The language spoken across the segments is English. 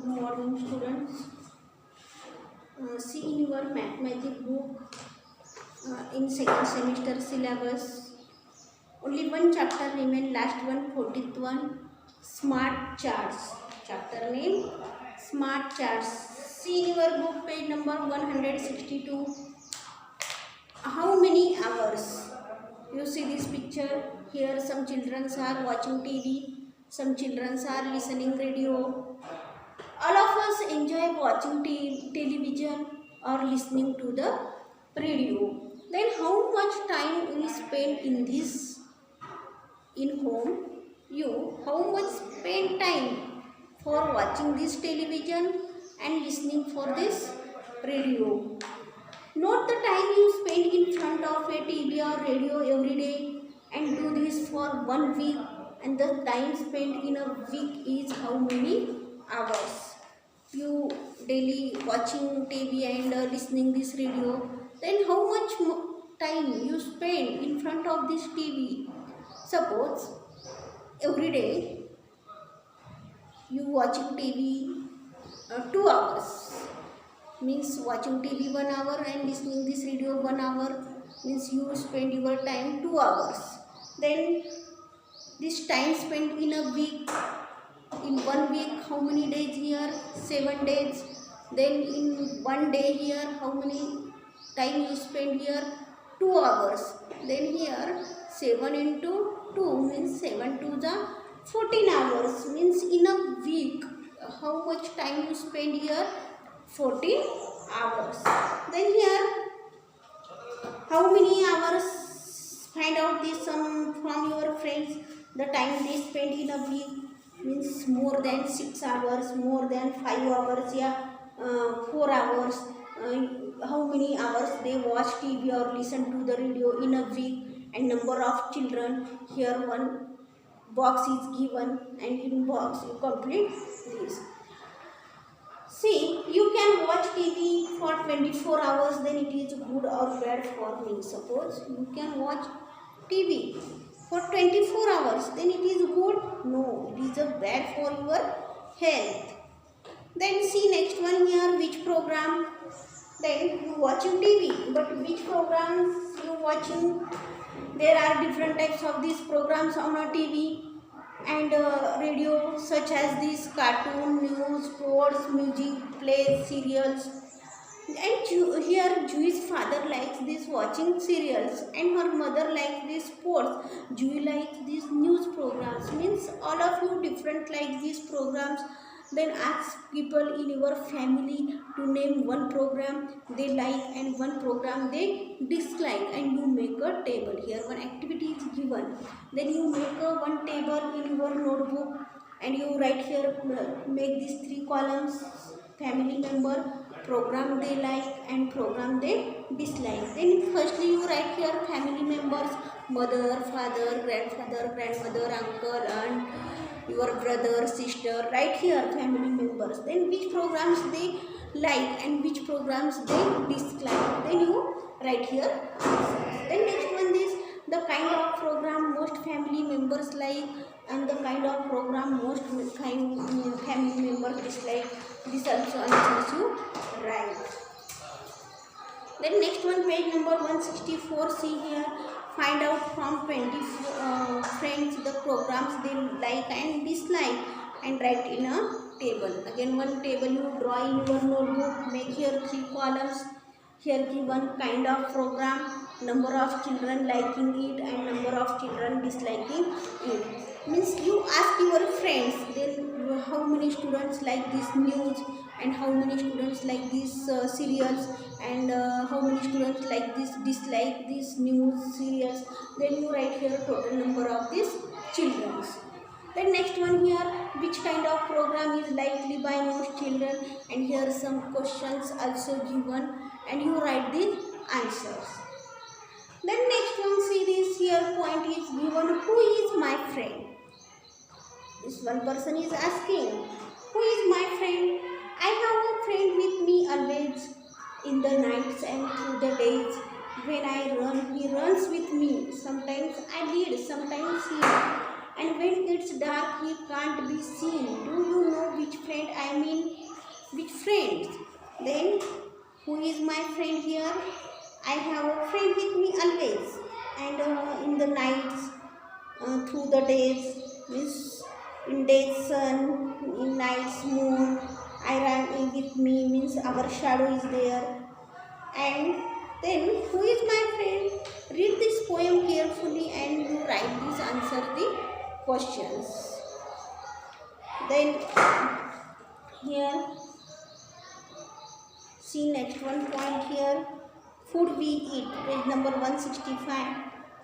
morning, students. See in your mathematics book in second semester syllabus. Only one chapter remain. Last one, 14th one, smart charts. Chapter name, smart charts. See in your book page number 162. How many hours? You see this picture. Here some children are watching TV. Some children are listening radio. All of us enjoy watching television or listening to the radio. Then how much time we spend in this in home? You how much spend time for watching this television and listening for this radio? Note the time you spend in front of a TV or radio every day and do this for 1 week, and the time spent in a week is how many hours. You daily watching TV and listening this radio, then how much time you spend in front of this TV? Suppose every day you watching TV 2 hours, means watching TV 1 hour and listening this radio 1 hour, means you spend your time 2 hours. Then this time spent in a week, in 1 week how many days here? 7 days. Then in 1 day here how many time you spend here? 2 hours. Then here 7 into 2 means 7 to the 14 hours, means in a week how much time you spend here? 14 hours. Then here how many hours? Find out this from your friends. The time they spend in a week means more than 6 hours, more than 5 hours, 4 hours. How many hours they watch TV or listen to the radio in a week, and number of children. Here one box is given, and in box you complete this. See, you can watch TV for 24 hours, then it is good or bad for me. Suppose you can watch TV for 24 hours, then it is good? No, it is bad for your health. Then see next one here, which program? Then you watching TV, but which programs you watching? There are different types of these programs on a TV and radio, such as this cartoon, news, sports, music, plays, serials. And here Jewish father likes this watching serials and her mother likes this sports. Jew likes these news programs. Means all of you different like these programs. Then ask people in your family to name one program they like and one program they dislike, and you make a table. Here one activity is given. Then you make one table in your notebook and you write here, make these 3 columns: family member, program they like and program they dislike. Then firstly you write here family members: mother, father, grandfather, grandmother, uncle, aunt, your brother, sister. Write here family members. Then which programs they like and which programs they dislike. Then you write here answers. Then next one is the kind of program most family members like and the kind of program most family members dislike. This also answers you right. Then next one, page number 164. See here, find out from 20 friends the programs they like and dislike and write in a table. Again one table you draw in your notebook. Make here 3 columns. Here given kind of program, number of children liking it and number of children disliking it. Means you ask your friends then how many students like this news and how many students like these serials and how many students like this dislike these news serials. Then you write here total number of these children. Then next one here, which kind of program is likely by most children, and here some questions also given and you write the answers. Then next one, see this here point is given, who is my friend? This one person is asking, who is my friend? I have a friend with me always, in the nights and through the days. When I run, he runs with me. Sometimes I lead, sometimes he and when it's dark he can't be seen. Do you know which friend I mean? Which friends? Then who is my friend here? I have a friend with me always, and in the nights, through the days, means in day's sun, in night's moon, I run with me, means our shadow is there. And then who is my friend? Read this poem carefully and you write this, answer the questions. Then here, see next one point here. Food we eat, page number 165.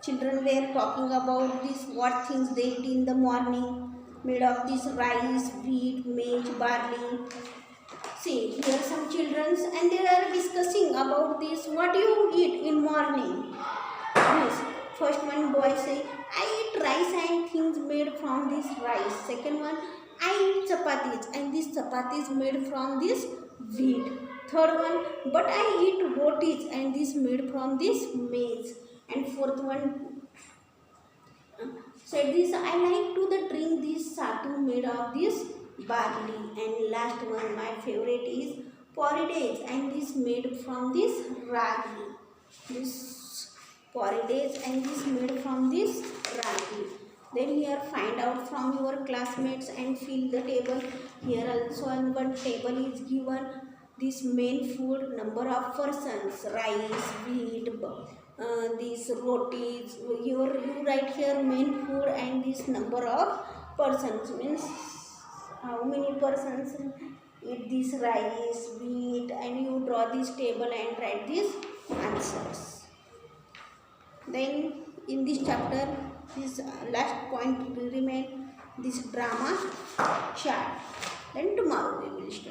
Children were talking about this, what things they eat in the morning, made of this rice, wheat, maize, barley. See, here some children and they are discussing about this, what do you eat in morning? Yes. First one boy say, I eat rice and things made from this rice. Second one, I eat chapatis and this chapatis made from this wheat. Third one, but I eat rotis and this made from this maize. And fourth one said this, I like to the drink this sattu made of this barley. And last one, my favorite is porridge and this made from this ragi. This porridge and this made from this ragi. Then here find out from your classmates and fill the table. Here also on one table is given this main food, number of persons, rice, wheat, these rotis. You write here main food and this number of persons, means how many persons eat this rice, wheat, and you draw this table and write these answers. Then in this chapter, this last point will remain this drama chart. Then tomorrow we will start.